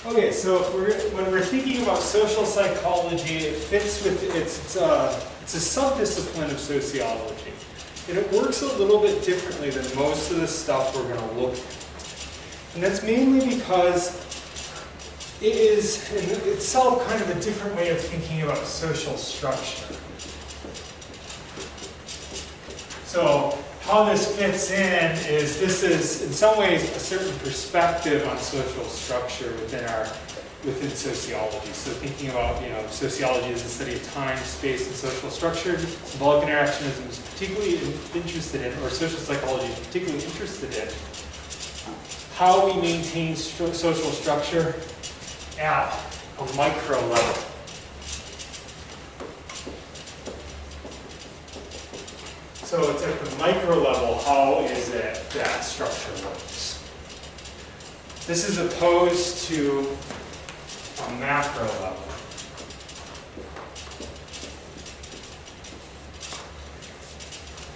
Okay, so when we're thinking about social psychology, it fits with, it's a subdiscipline of sociology. And it works a little bit differently than most of the stuff we're going to look at. And that's mainly because it is in itself kind of a different way of thinking about social structure. So how this fits in is this is in some ways a certain perspective on social structure within sociology. So thinking about, sociology as a study of time, space, and social structure, symbolic interactionism is particularly interested in, or social psychology is particularly interested in, how we maintain social structure at a micro level. So it's at the micro level, how is it that structure works? This is opposed to a macro level.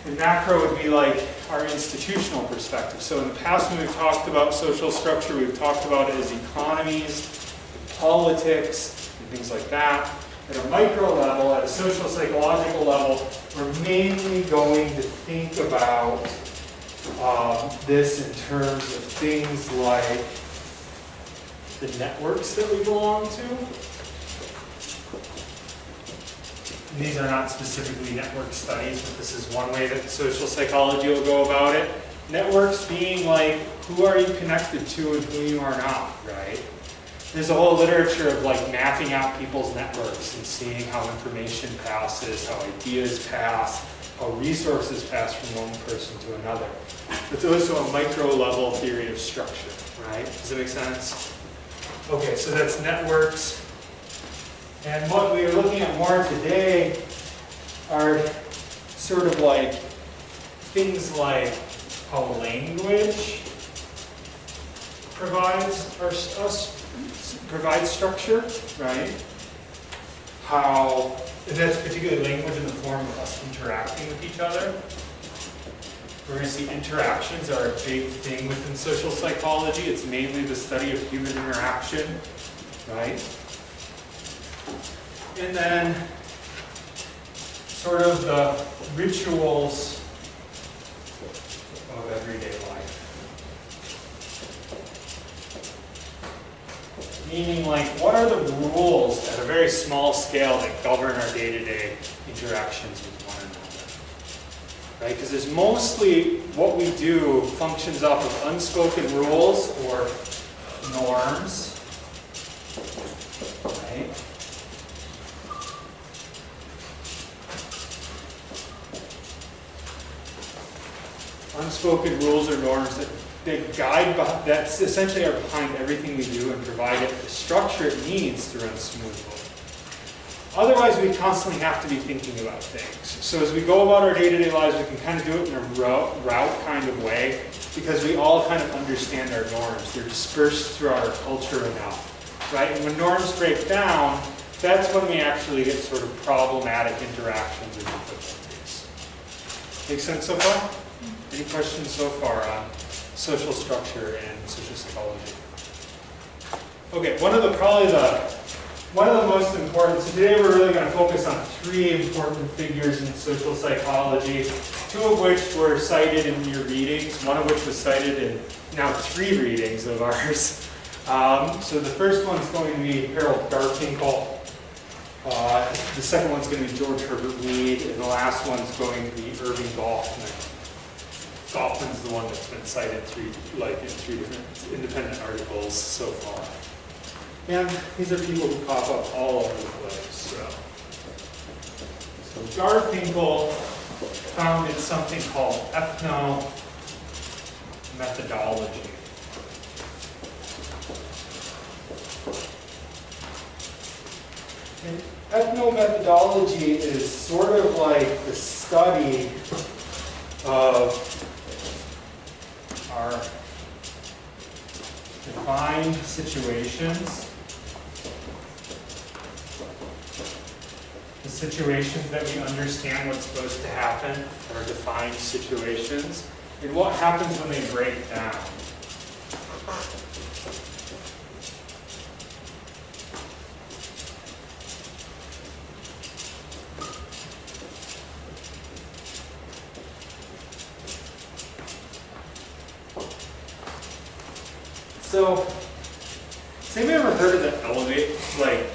And macro would be like our institutional perspective. So in the past when we've talked about social structure, we've talked about it as economies, politics, and things like that. At a micro level, at a social psychological level, we're mainly going to think about this in terms of things like the networks that we belong to. And these are not specifically network studies, but this is one way that social psychology will go about it. Networks being like, who are you connected to and who you are not, right? There's a whole literature of like mapping out people's networks and seeing how information passes, how ideas pass, how resources pass from one person to another. It's also a micro level theory of structure, right? Does that make sense? Okay, so that's networks. And what we are looking at more today are sort of like things like how language provides structure, right? How, and that's particularly language in the form of us interacting with each other. We're going to see interactions are a big thing within social psychology. It's mainly the study of human interaction, right? And then sort of the rituals of everyday life. Meaning, like, what are the rules at a very small scale that govern our day-to-day interactions with one another? Right? Because there's mostly what we do functions off of unspoken rules or norms. Right? Unspoken rules or norms that guide, that essentially are behind everything we do and provide it the structure it needs to run smoothly. Otherwise, we constantly have to be thinking about things. So as we go about our day-to-day lives, we can kind of do it in a route kind of way because we all kind of understand our norms. They're dispersed throughout our culture enough, right? And when norms break down, that's when we actually get sort of problematic interactions or difficulties. Make sense so far? Any questions so far on social structure and social psychology? Okay, one of the most important, so today we're really going to focus on three important figures in social psychology, two of which were cited in your readings, one of which was cited in now 3 readings of ours. So the first one's going to be Harold Garfinkel, the second one's going to be George Herbert Mead, and the last one's going to be Irving Goffman. Goffman's the one that's been cited in 3 different independent articles so far. And these are people who pop up all over the place. So Garfinkel founded something called ethnomethodology. And ethnomethodology is sort of like the study of our defined situations, the situations that we understand what's supposed to happen are defined situations, and what happens when they break down. So, has anybody ever heard of the elevator? Like,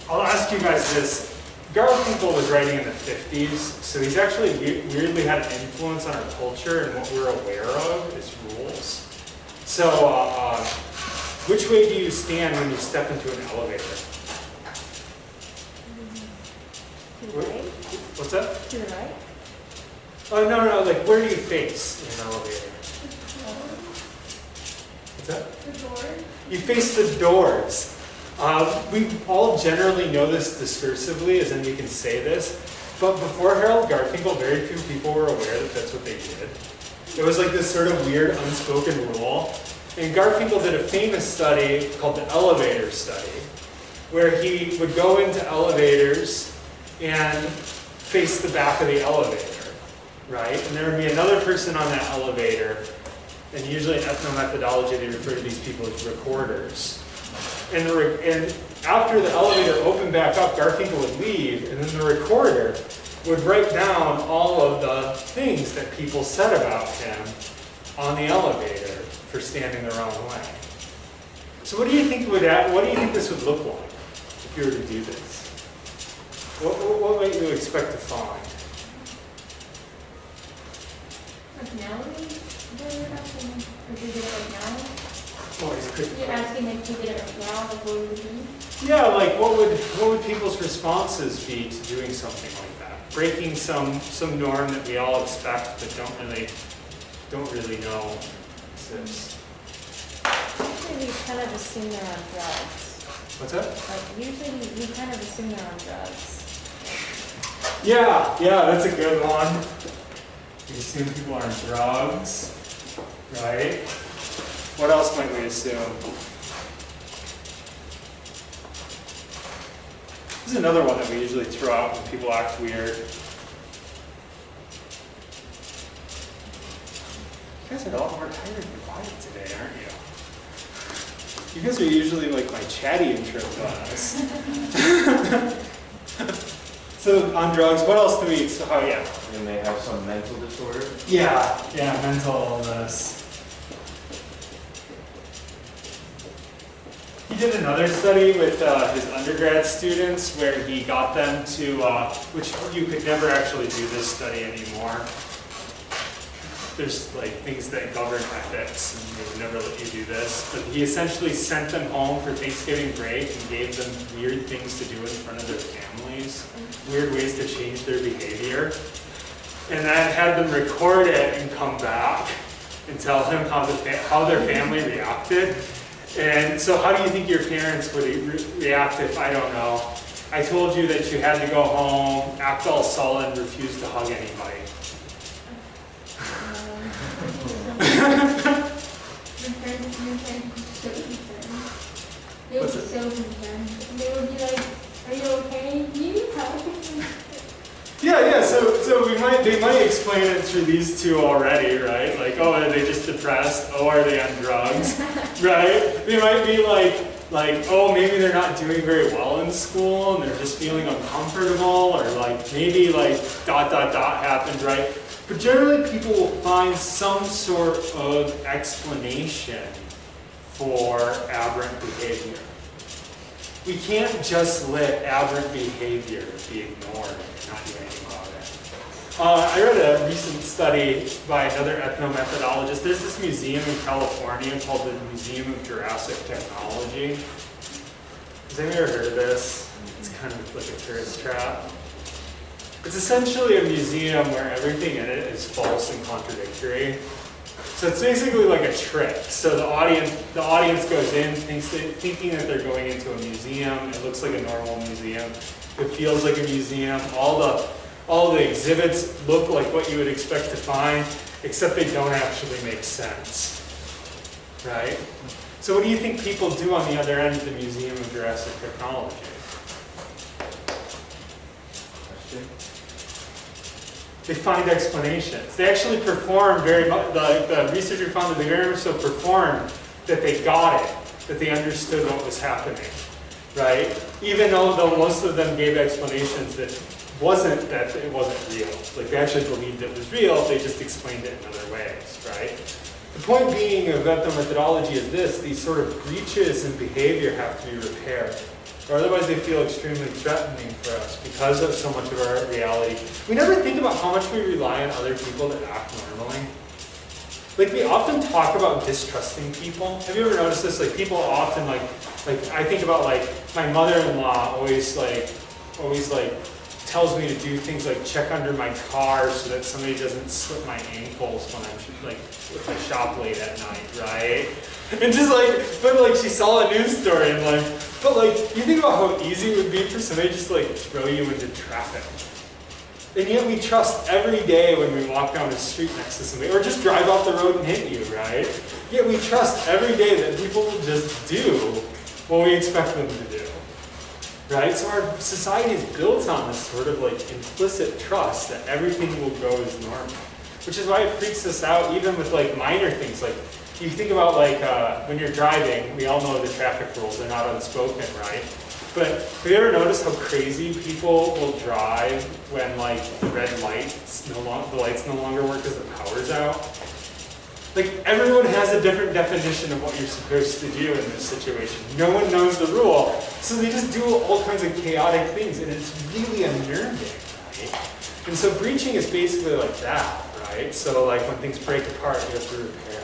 I'll ask you guys this. Garfinkel was writing in the 50s, so he's actually weirdly had an influence on our culture, and what we're aware of is rules. So, which way do you stand when you step into an elevator? To the right? What's that? To the right? Oh, no, like where do you face in an elevator? What's that? The door? You face the doors. We all generally know this discursively, as in we can say this, but before Harold Garfinkel, very few people were aware that that's what they did. It was like this sort of weird unspoken rule. And Garfinkel did a famous study called the elevator study, where he would go into elevators and face the back of the elevator, right? And there would be another person on that elevator, and usually in ethnomethodology they refer to these people as recorders. And after the elevator opened back up, Garfinkel would leave, and then the recorder would write down all of the things that people said about him on the elevator for standing the wrong way. So what do you think this would look like if you were to do this? What might you expect to find? Personality? Or did it like now? Oh, he's good. You're asking if he did it right now before we leave? Yeah, like what would people's responses be to doing something like that? Breaking some norm that we all expect but don't really know exists. Usually we kind of assume they're on drugs. What's that? Like usually we kind of assume they're on drugs. Yeah, that's a good one. We assume people are on drugs, right? What else might we assume? This is another one that we usually throw out when people act weird. You guys are a lot more tired and quiet today, aren't you? You guys are usually like my chatty intro class. So on drugs, what else do we? Oh yeah. And they have some mental disorder. Yeah, mental illness. He did another study with his undergrad students where he got them to, which you could never actually do this study anymore. There's like things that govern ethics, and they would never let you do this. But he essentially sent them home for Thanksgiving break and gave them weird things to do in front of their families, weird ways to change their behavior. And then had them record it and come back and tell him how their family reacted. And so how do you think your parents would react if, I don't know, I told you that you had to go home, act all sullen, refuse to hug anybody? They would be so concerned. They would be like, are you okay? Do you need help? Yeah, so they might explain it through these two already, right? Like, oh, are they just depressed? Oh, are they on drugs? Right? They might be like, oh, maybe they're not doing very well in school and they're just feeling uncomfortable, or like maybe like ... happened, right? But generally people will find some sort of explanation for aberrant behavior. We can't just let aberrant behavior be ignored and not do anything about it. I read a recent study by another ethnomethodologist. There's this museum in California called the Museum of Jurassic Technology. Has anyone ever heard of this? It's kind of like a tourist trap. It's essentially a museum where everything in it is false and contradictory. So it's basically like a trick. So the audience goes in thinking that they're going into a museum. It looks like a normal museum. It feels like a museum. All the exhibits look like what you would expect to find, except they don't actually make sense, right? So what do you think people do on the other end of the Museum of Jurassic Technology? They find explanations. They actually perform very much, the researcher found that they very much so performed that they got it, that they understood what was happening, right? Even though most of them gave explanations that it wasn't real. Like they actually believed it was real, they just explained it in other ways, right? The point being about the methodology is this: these sort of breaches in behavior have to be repaired, or otherwise they feel extremely threatening for us because of so much of our reality. We never think about how much we rely on other people to act normally. Like, we often talk about distrusting people. Have you ever noticed this? Like, people often like I think about like my mother-in-law always tells me to do things like check under my car so that somebody doesn't slip my ankles when I'm like if I shop late at night, right? And just like, but like she saw a news story and like, but like you think about how easy it would be for somebody to just like throw you into traffic. And yet we trust every day when we walk down the street next to somebody, or just drive off the road and hit you, right? Yet we trust every day that people will just do what we expect them to do, right? So our society is built on this sort of like implicit trust that everything will go as normal, which is why it freaks us out even with like minor things. Like you think about like when you're driving, we all know the traffic rules, they're not unspoken, right? But have you ever noticed how crazy people will drive when like the red lights the lights no longer work because the power's out? Like everyone has a different definition of what you're supposed to do in this situation. No one knows the rule, so they just do all kinds of chaotic things, and it's really unnerving, right? And so breaching is basically like that, right? So like when things break apart, you have to repair.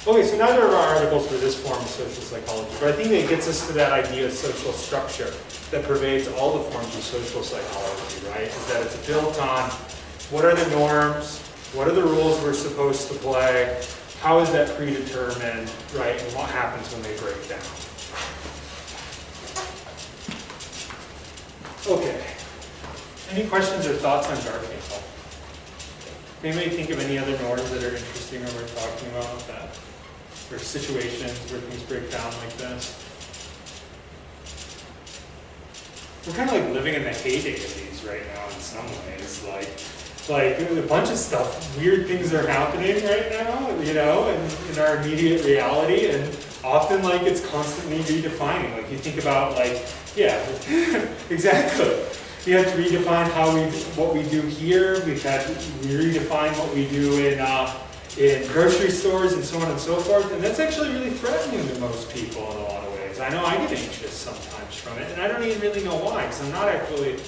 Okay, so neither of our articles were this form of social psychology, but I think it gets us to that idea of social structure that pervades all the forms of social psychology, right? Is that it's built on what are the norms, what are the rules we're supposed to play, how is that predetermined, right, and what happens when they break down. Okay, any questions or thoughts on Garfinkel? Anybody think of any other norms that are interesting when we're talking about that? Or situations where things break down like this? We're kind of like living in the heyday of these right now in some ways. Like a bunch of stuff, weird things are happening right now, you know, in our immediate reality, and often like it's constantly redefining. Like you think about like, yeah, exactly. We have to redefine what we do here. We redefine what we do in grocery stores and so on and so forth. And that's actually really threatening to most people in a lot of ways. I know I get anxious sometimes from it, and I don't even really know why, because I'm not actually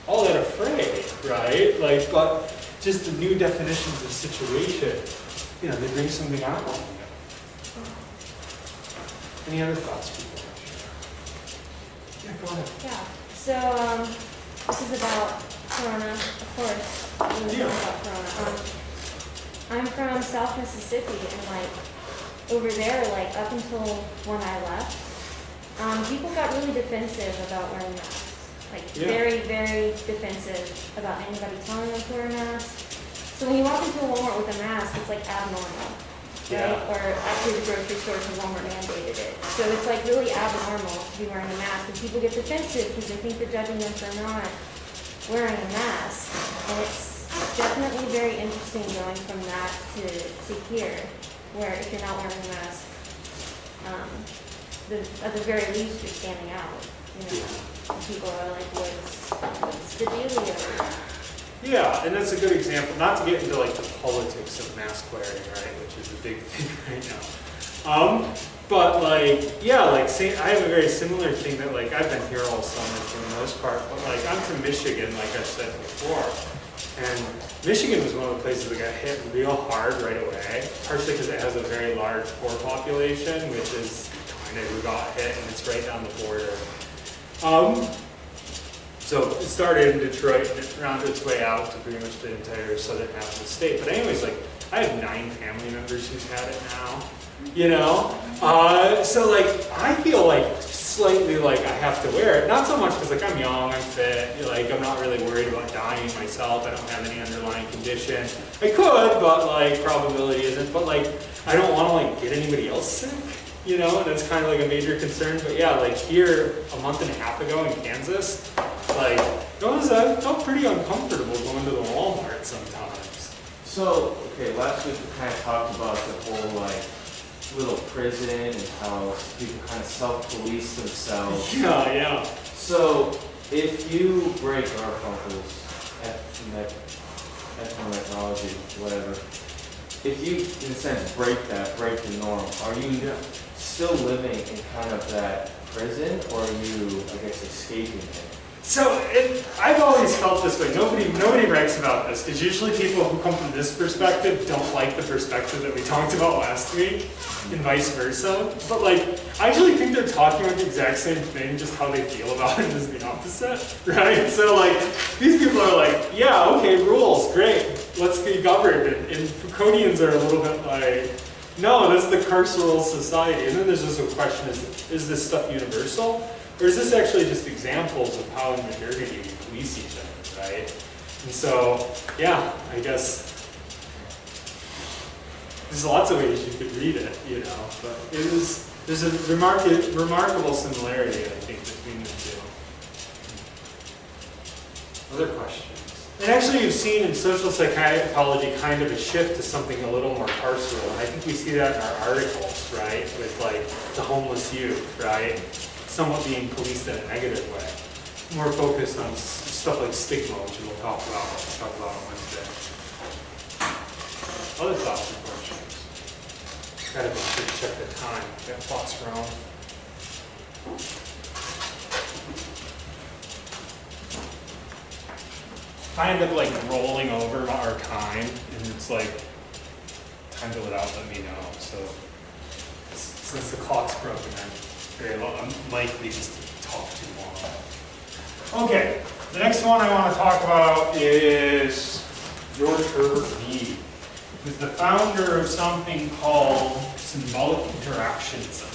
all that afraid, right? Like, but just the new definitions of situation, you know, they bring something out. Any other thoughts, people? Yeah, go ahead. Yeah. So this is about Corona, of course. Yeah. About Corona. I'm from South Mississippi, and like over there, like up until when I left, people got really defensive about wearing masks. Like very, very defensive about anybody telling them to wear a mask. So when you walk into a Walmart with a mask, it's like abnormal, right? Or actually the grocery store because Walmart mandated it. So it's like really abnormal to be wearing a mask, and people get defensive because they think they're judging them for not wearing a mask. And it's definitely very interesting going from that to here, where if you're not wearing a mask, at the very least you're standing out, you know. People are like, what's the dealio? Yeah, and that's a good example, not to get into like the politics of mask wearing, right, which is a big thing right now. But like, yeah, like I have a very similar thing that like I've been here all summer for the most part, but like I'm from Michigan, like I said before. And Michigan was one of the places that got hit real hard right away, partially because it has a very large poor population, which is kind of who got hit, and it's right down the border. So it started in Detroit and it rounded its way out to pretty much the entire southern half of the state. But anyways, like I have 9 family members who've had it now, you know? So like I feel like slightly like I have to wear it. Not so much because like I'm young, I'm fit, like I'm not really worried about dying myself. I don't have any underlying condition. I could, but like probability isn't. But like I don't want to like get anybody else sick. You know, and that's kind of like a major concern. But yeah, like here a month and a half ago in Kansas, like I felt pretty uncomfortable going to the Walmart sometimes. So, okay, last week we kind of talked about the whole like little prison and how people kind of self-police themselves. Yeah. So, if you break Garfunkel's ethnomethodology, whatever, if you, in a sense, break the norm, are you still living in kind of that prison, or are you, I guess, escaping it? So I've always felt this way. Nobody writes about this because usually people who come from this perspective don't like the perspective that we talked about last week, and vice versa. But like, I actually think they're talking about the exact same thing, just how they feel about it is the opposite, right? So like, these people are like, yeah, okay, rules, great, let's get governed. And Foucauldians are a little bit like, no, that's the carceral society. And then there's also a question: is this stuff universal? Or is this actually just examples of how in modernity we police each other, right? And so, yeah, I guess there's lots of ways you could read it, you know, but there's a remarkable similarity, I think, between the two. Other questions? And actually you've seen in social psychology kind of a shift to something a little more carceral, and I think we see that in our articles, right? With like the homeless youth, right? Somewhat being policed in a negative way. More focused on stuff like stigma, which we'll talk about on Wednesday. Other thoughts or questions? Gotta be sure to check the time. That clock's wrong. I end up like rolling over our time, and it's like time to without let me know. So since the clock's broken, I'm likely just to talk too long. Okay, the next one I want to talk about is George Herbert Mead, who's the founder of something called symbolic interactionism,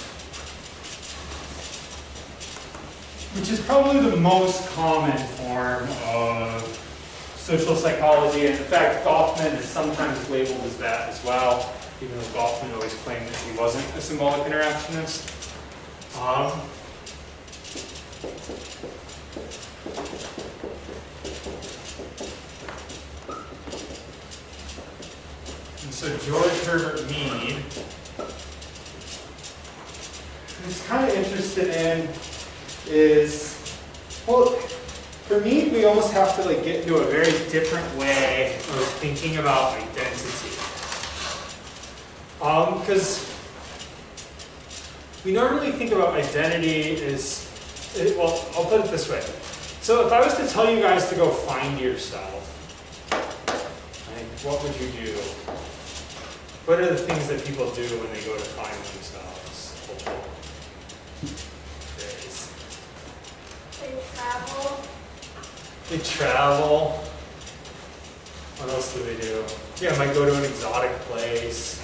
which is probably the most common form of social psychology. And in fact, Goffman is sometimes labeled as that as well, even though Goffman always claimed that he wasn't a symbolic interactionist. And so George Herbert Mead, who's kind of interested in is, well, for Mead, we almost have to like get into a very different way of thinking about identity. Because we normally think about identity as, well, I'll put it this way. So if I was to tell you guys to go find yourself, like, what would you do? What are the things that people do when they go to find themselves? They travel. They travel. What else do they do? Yeah, might go to an exotic place.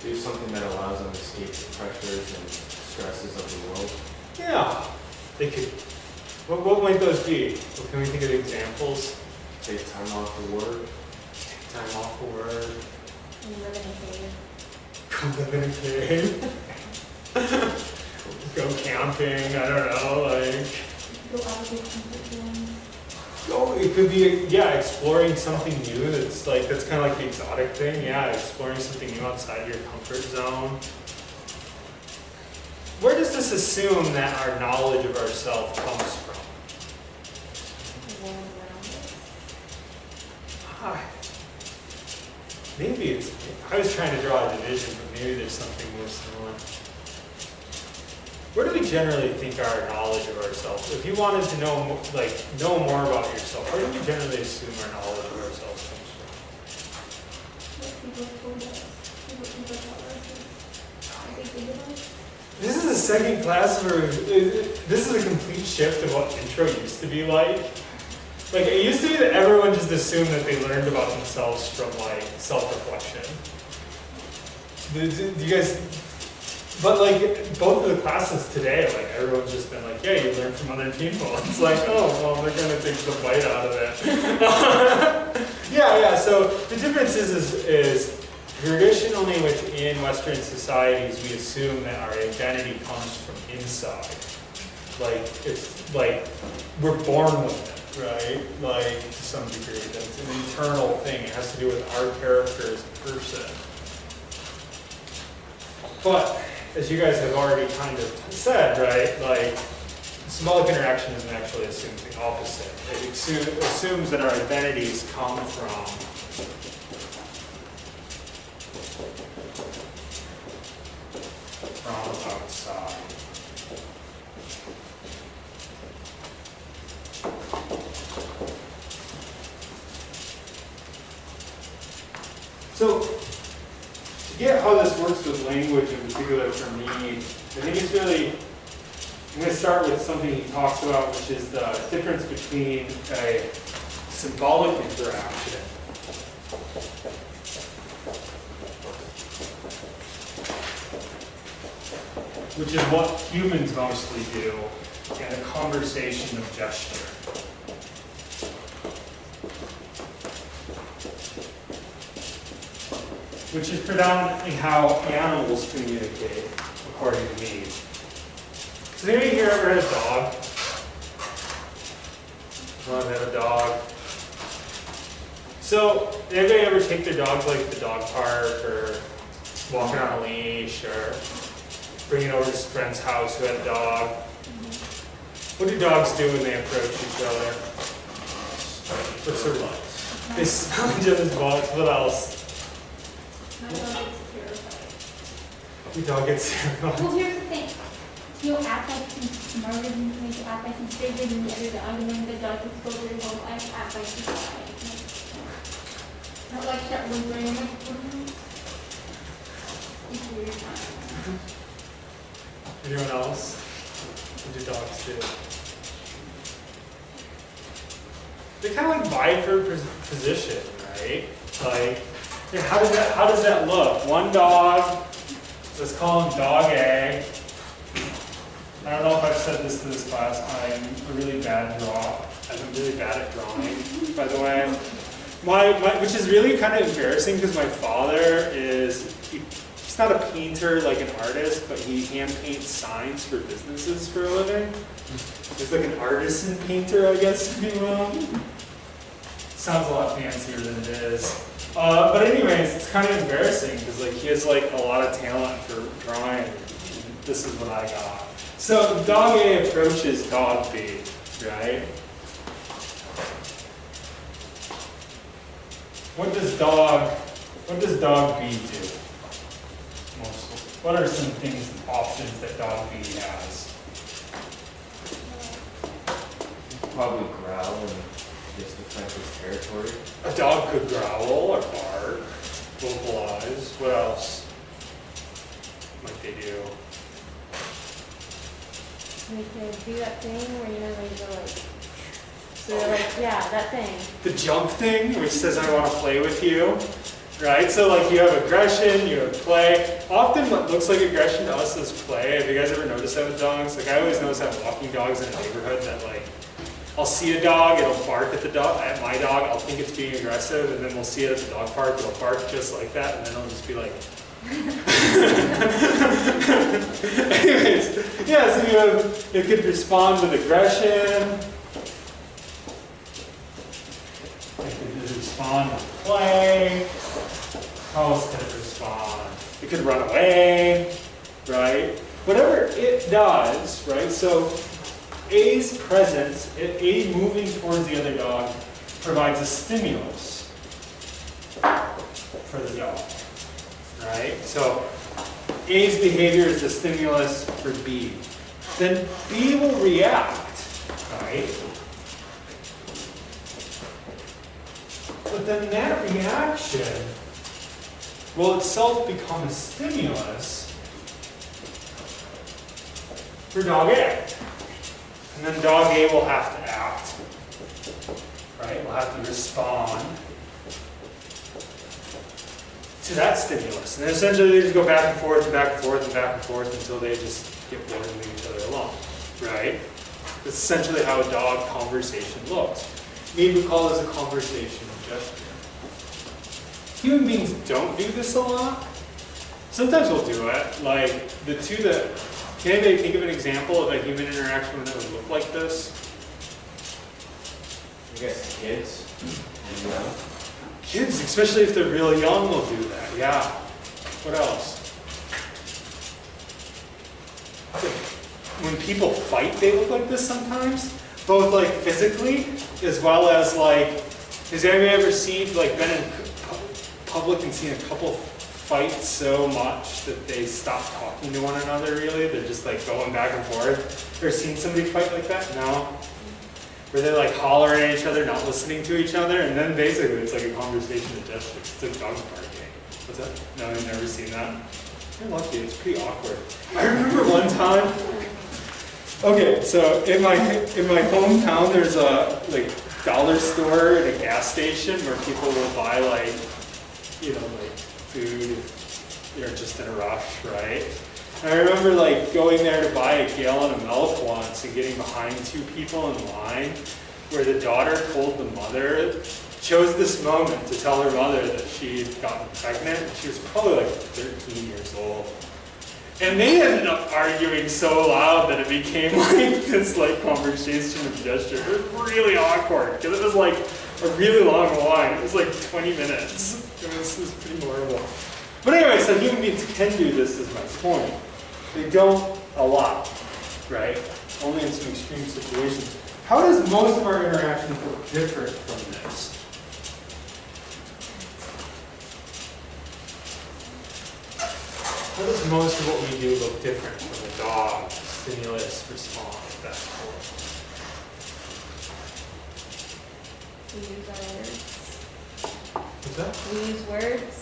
Do something that allows them to escape the pressures and stresses of the world. Yeah, they could. What might those be? Well, can we think of examples? Take time off the work. Take time off for work. Live in a cave. Go live in a cave. Go camping. I don't know, like. Go out of your comfort zone. Oh, it could be, yeah, exploring something new. That's kind of like the exotic thing. Yeah, exploring something new outside your comfort zone. Where does this assume that our knowledge of ourselves comes from? The world around us. Ah, maybe it's. I was trying to draw a division, but maybe there's something more similar. Where do we generally think our knowledge of ourselves? If you wanted to know more about yourself, where do we generally assume our knowledge of ourselves comes from? What people told us. What people tell us is what they think of us. This is the second class where this is a complete shift of what intro used to be like. Like, it used to be that everyone just assumed that they learned about themselves from like self-reflection. Do you guys? But like both of the classes today, like everyone's just been like, yeah, you learn from other people. It's like, oh, well, they're gonna take the bite out of it. Yeah. So the difference is traditionally within Western societies, we assume that our identity comes from inside. Like it's like we're born with it, right? Like to some degree, that's an internal thing. It has to do with our character as a person. But as you guys have already kind of said, right, like, symbolic interactionism actually assumes the opposite. It assumes that our identities come from outside. So, to get how this works with language, in particular for me, I think it's really, I'm going to start with something he talks about, which is the difference between a symbolic interaction which is what humans mostly do, and a conversation of gesture. Which is predominantly how animals communicate, according to me. Has anybody here ever had a dog? I've had a dog. So, did anybody ever take their dog to like the dog park, or walking on a leash, or bring it over to his friend's house who had a dog? What do dogs do when they approach each other? What's their butts? They smell each other's butts. What else? My dog gets terrified. Your dog gets terrified. Well, here's the thing. He'll act like he's smarter than me, he'll act like he's bigger than the other dog, and then the dog just goes very well, I act like he's fine. Not like that whimpering, I'm like, it's weird. Anyone else? What do dogs do? They kind of like vie for position, right? Like, yeah, how does that look? One dog, let's call him dog A. I don't know if I've said this to this class. I'm a really bad drawer. I'm really bad at drawing, by the way. Which is really kind of embarrassing because my father he's not a painter like an artist, but he hand paints signs for businesses for a living. He's like an artisan painter, I guess, if you will. Sounds a lot fancier than it is. But anyways, it's kind of embarrassing because like he has like a lot of talent for drawing. This is what I got. So dog A approaches dog B, right? What does dog B do? Mostly. What are some things, options that dog B has? Probably growl and just defend his territory. A dog could growl or bark, vocalize. What else might they do? We could do that thing where you know when you go like, so they're like, yeah, that thing. The jump thing, which says I want to play with you, right? So like you have aggression, you have play. Often what looks like aggression to us is play. Have you guys ever noticed that with dogs? Like I always notice that walking dogs in a neighborhood that like, I'll see a dog, it'll bark at at my dog, I'll think it's being aggressive, and then we'll see it at the dog park, it'll bark just like that, and then it'll just be like, anyways, yeah, so it could respond with aggression. It could respond with play. How else could it respond? It could run away, right? Whatever it does, right? So A's presence, A moving towards the other dog, provides a stimulus for the dog, right? So A's behavior is the stimulus for B. Then B will react, right? But then that reaction will itself become a stimulus for dog A. And then dog A will have to act, right? Will have to respond to that stimulus. And then essentially they just go back and forth and back and forth and back and forth until they just get bored and leave each other alone, right? That's essentially how a dog conversation looks. Maybe we call this a conversation gesture. Human beings don't do this a lot. Sometimes we'll do it. Like the two that, can anybody think of an example of a human interaction that would look like this? I guess kids. Yeah. Kids, especially if they're really young, will do that. Yeah. What else? When people fight, they look like this sometimes. Both like physically, as well as like, has anybody ever seen, like been in public and seen a couple fight so much that they stop talking to one another really? They're just like going back and forth. Ever seen somebody fight like that? No? Where they're like hollering at each other, not listening to each other, and then basically it's like a conversation of gestures. It's like dog barking. What's that? No, I've never seen that. You're lucky, it's pretty awkward. I remember one time, okay, so in my hometown there's a like dollar store and a gas station where people will buy like, you know, like food if they're just in a rush, right? And I remember like going there to buy a gallon of milk once and getting behind two people in line where the daughter told the mother, chose this moment to tell her mother that she'd gotten pregnant. She was probably like 13 years old. And they ended up arguing so loud that it became like this like conversation of gesture. It was really awkward because it was like a really long line. It was like 20 minutes. It was pretty horrible. But anyway, so human beings can do this is my point. They don't a lot, right? Only in some extreme situations. How does most of our interactions look different from this? How does most of what we do look different from a dog, stimulus, response, that sort of We use our words. What's that? We use words.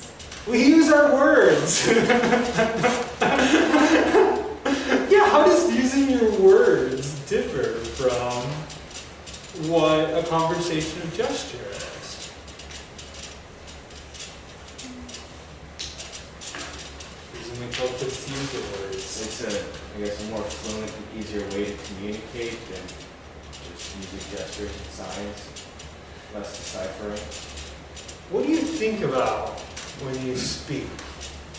We use our words. Yeah, how does using your words differ from what a conversation of gesture is? Using my focus to use the words. It's I guess, a more fluent and easier way to communicate than just using gestures and signs, less deciphering. What do you think about when you speak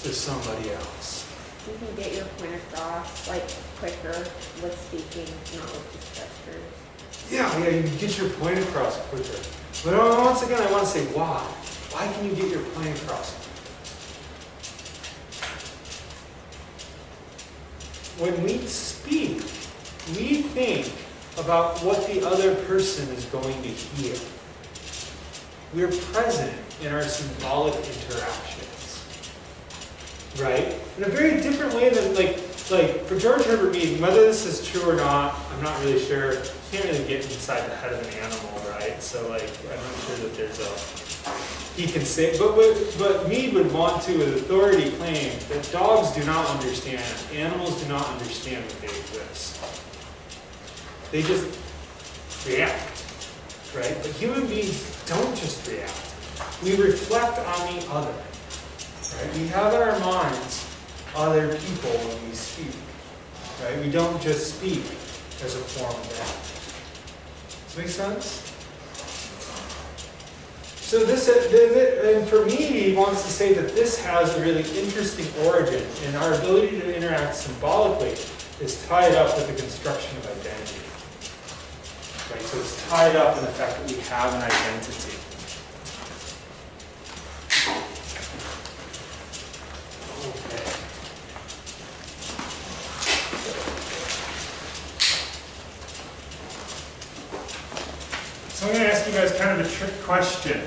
to somebody else? You can get your point across like quicker with speaking, not with just gestures. Yeah, you can get your point across quicker. But once again, I want to say why. Why can you get your point across quicker? When we speak, we think about what the other person is going to hear. We're present in our symbolic interactions, right? In a very different way than like for George Herbert Mead, whether this is true or not, I'm not really sure. You can't really get inside the head of an animal, right? So like, I'm not sure that there's he can say, but Mead would want to, with authority, claim that dogs do not understand, animals do not understand that they exist. They just react, right? But human beings don't just react. We reflect on the other, right? We have in our minds other people when we speak, right? We don't just speak as a form of that. Does that make sense? So this, and for me, he wants to say that this has a really interesting origin, and our ability to interact symbolically is tied up with the construction of identity. Right? So it's tied up in the fact that we have an identity. Okay. So I'm going to ask you guys kind of a trick question.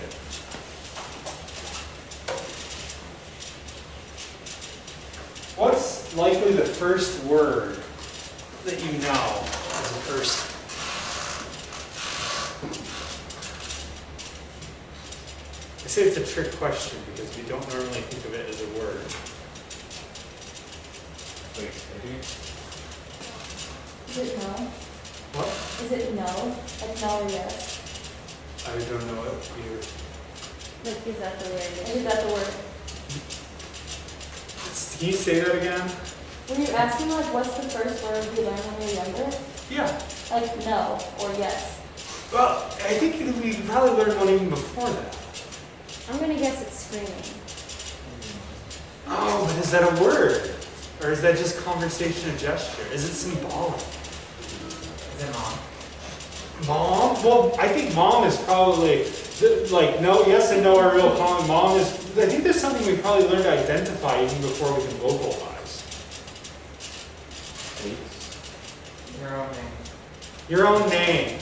What's likely the first word that you know as a person? I say it's a trick question because we don't normally think of it as a word. Wait, maybe? Is it no? What? Is it no? Like no or yes? I don't know what you... Like, is that the word? Is that the word? Can you say that again? When you're asking like what's the first word you learn when you're younger? Yeah. Like no or yes. Well, I think we probably learned one even before that. I'm gonna guess it's screaming. Oh, but is that a word? Or is that just conversation and gesture? Is it symbolic? Is it mom? Mom? Well, I think mom is probably, like, no, yes and no are real common. Mom is, I think there's something we probably learned to identify even before we can vocalize. Your own name. Your own name.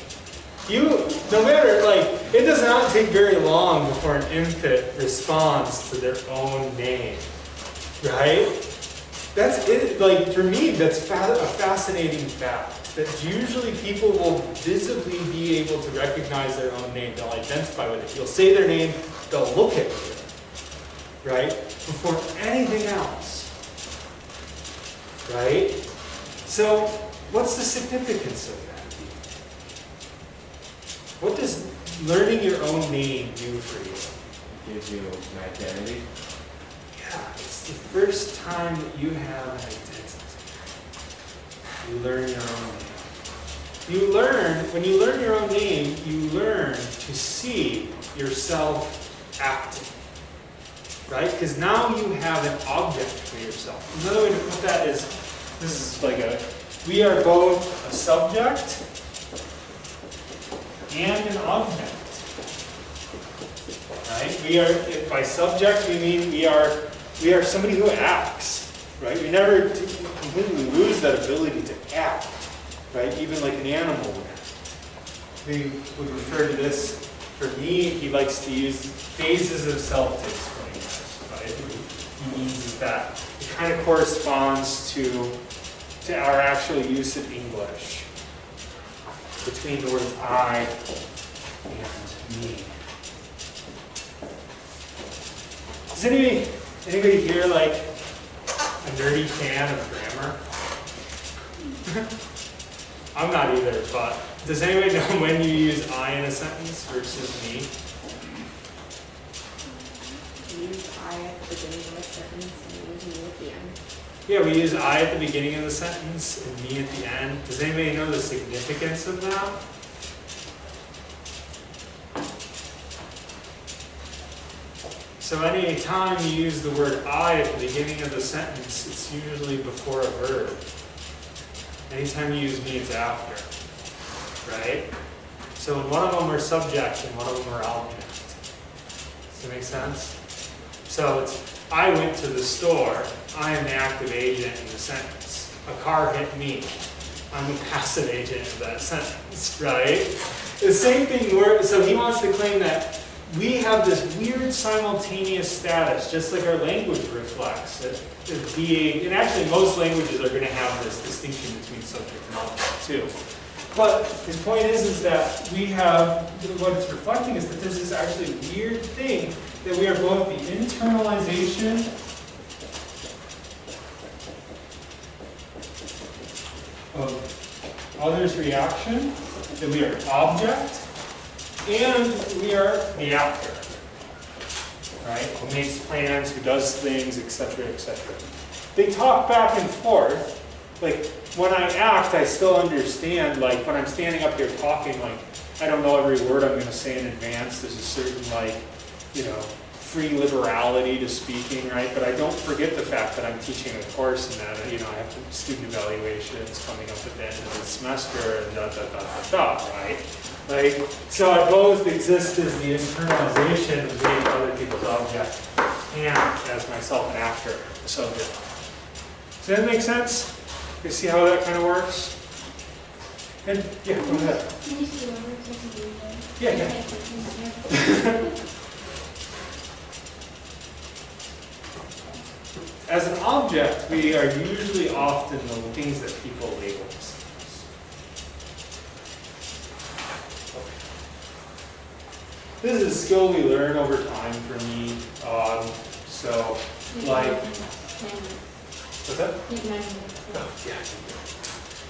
No matter, like, it does not take very long before an infant responds to their own name. right? That's it. Like for me, that's a fascinating fact. That usually people will visibly be able to recognize their own name. They'll identify with it. You'll say their name, they'll look at you, right? Before anything else, right? So, what's the significance of that? What does learning your own name do for you? It gives you an identity. Yeah, it's the first time that you have an identity. You learn your own name. You learn, when you learn your own name, you learn to see yourself acting. Right? Because now you have an object for yourself. Another way to put that is, this is like we are both a subject and an object. Right? We are, by subject we mean we are somebody who acts. Right? We never completely lose that ability to act. Right? Even like an animal would. We would refer to this, for me, he likes to use phases of self to explain this. Right? What he means is that it kind of corresponds to our actual use of English between the words I and me. Does anybody here like a nerdy fan of grammar? I'm not either, but does anybody know when you use I in a sentence versus me? We use I at the beginning of a sentence and we use me at the end. Yeah, we use I at the beginning of the sentence and me at the end. Does anybody know the significance of that? So any time you use the word I at the beginning of the sentence, it's usually before a verb. Anytime you use me, it's after. Right? So one of them are subject and one of them are object. Does that make sense? So it's, I went to the store. I am the active agent in the sentence. A car hit me. I'm the passive agent in that sentence, right? The same thing, so he wants to claim that we have this weird simultaneous status, just like our language reflects it being, and actually most languages are going to have this distinction between subject and object too. But his point is that we have, what it's reflecting is that there's this actually weird thing that we are both the internalization of others' reaction, that we are object, and we are the actor, right? Who makes plans, who does things, etc., etc. They talk back and forth. Like, when I act, I still understand, like, when I'm standing up here talking, like, I don't know every word I'm going to say in advance. There's a certain, like, you know, free liberality to speaking, right? But I don't forget the fact that I'm teaching a course and that, you know, I have student evaluations coming up at the end of the semester and right? Like, so I both exist as the internalization of being other people's object and as myself an actor, a subject. Does that make sense? You see how that kind of works? And, yeah, go ahead. Can you see what we're supposed to do Yeah, then? yeah. As an object, we are usually often the things that people label us. This is a skill we learn over time for me. So, like, what's that? Oh, yeah.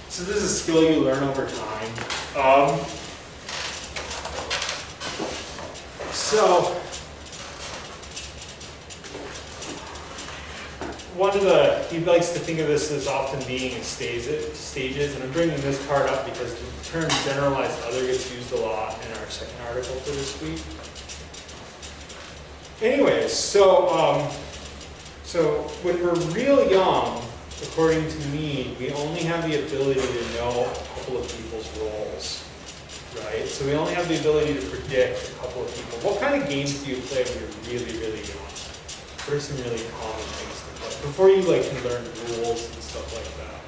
So this is a skill you learn over time. He likes to think of this as often being in stages, and I'm bringing this part up because the term generalized other gets used a lot in our second article for this week. Anyways, so when we're real young, according to me, we only have the ability to know a couple of people's roles, right? So we only have the ability to predict a couple of people. What kind of games do you play when you're really, really young? What are some really common things to play? Before you like can learn rules and stuff like that.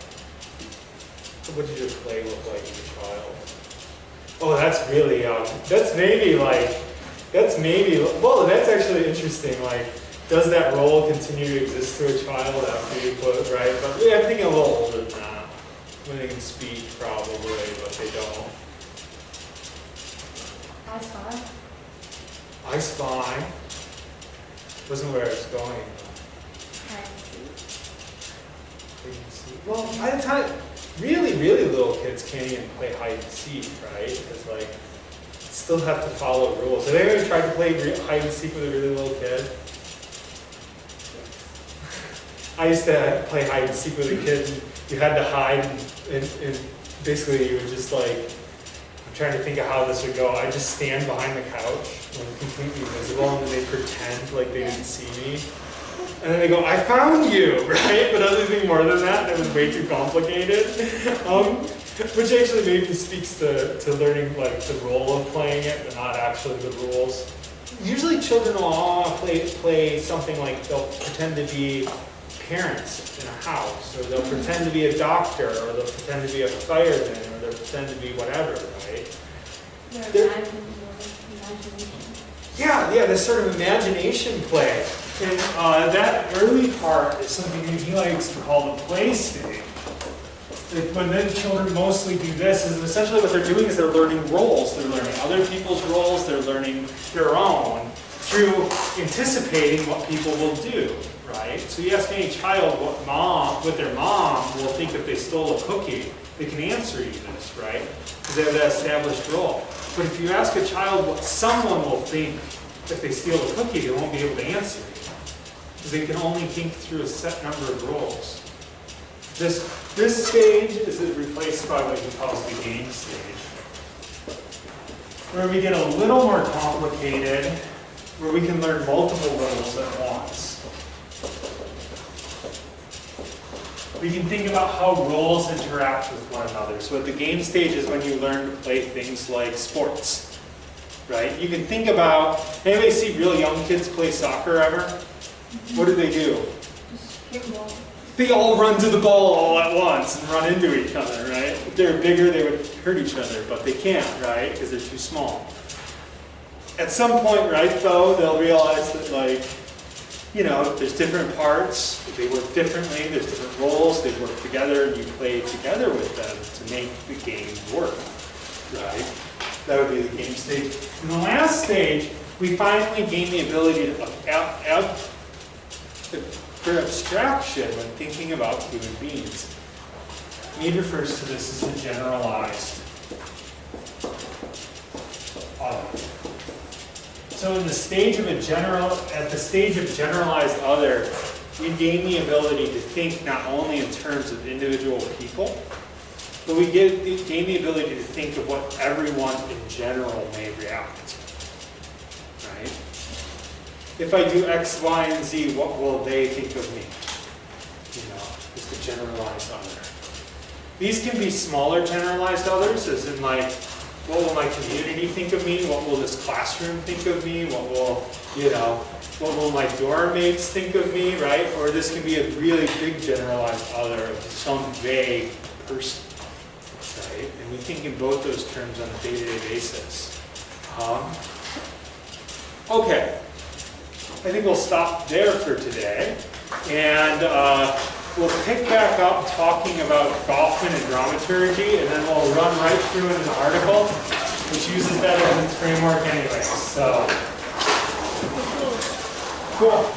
What did your play look like as a child? Oh, that's really young. Well, that's actually interesting. Like, does that role continue to exist to a child after you put it right? But I'm thinking a little older than that. When they can speak, probably, but they don't. I Spy. I Spy. Wasn't where I was going. Hide and seek. Well, by the time, really, really little kids can't even play hide and seek, right? Because like, still have to follow rules. Have you ever tried to play hide and seek with a really little kid? I used to play hide and seek with a kid, and you had to hide, and basically you would just like, I'm trying to think of how this would go. I just stand behind the couch when completely visible, and then they pretend like they didn't see me. And then they go, I found you, right? But anything more than that, it was way too complicated. Which actually maybe speaks to learning like the role of playing it, but not actually the rules. Usually children will play something like they'll pretend to be parents in a house, or they'll pretend to be a doctor, or they'll pretend to be a fireman, or they'll pretend to be whatever, right? Imagination. Yeah, this sort of imagination play. And that early part is something that he likes to call the play stage. When then children mostly do this, is essentially what they're doing is they're learning roles. They're learning other people's roles, they're learning their own through anticipating what people will do, right? So you ask any child what their mom will think if they stole a cookie, they can answer you this, right? Because they have that established role. But if you ask a child what someone will think if they steal a cookie, they won't be able to answer you. Because they can only think through a set number of roles. This stage is replaced by what he calls the game stage, where we get a little more complicated, where we can learn multiple roles at once. We can think about how roles interact with one another. So at the game stage is when you learn to play things like sports, right? You can think about, anybody see real young kids play soccer ever? What do? Just hit ball. They all run to the ball all at once and run into each other, right? If they were bigger, they would hurt each other, but they can't, right? Because they're too small. At some point, right, though, they'll realize that, like, you know, there's different parts, they work differently, there's different roles, they work together, and you play together with them to make the game work, right? That would be the game stage. In the last stage, we finally gain the ability to for abstraction when thinking about human beings. Mead refers to this as the generalized other. So in the stage of at the stage of generalized other, we gain the ability to think not only in terms of individual people, but we gain the ability to think of what everyone in general may react. Right? If I do X, Y, and Z, what will they think of me? You know, it's the generalized other. These can be smaller generalized others, as in like, what will my community think of me? What will this classroom think of me? What will my dorm mates think of me, right? Or this can be a really big generalized other of some vague person, right? And we think in both those terms on a day-to-day basis. Okay. I think we'll stop there for today, and we'll pick back up talking about Goffman and dramaturgy, and then we'll run right through into the article, which uses that as its framework anyway. So, cool.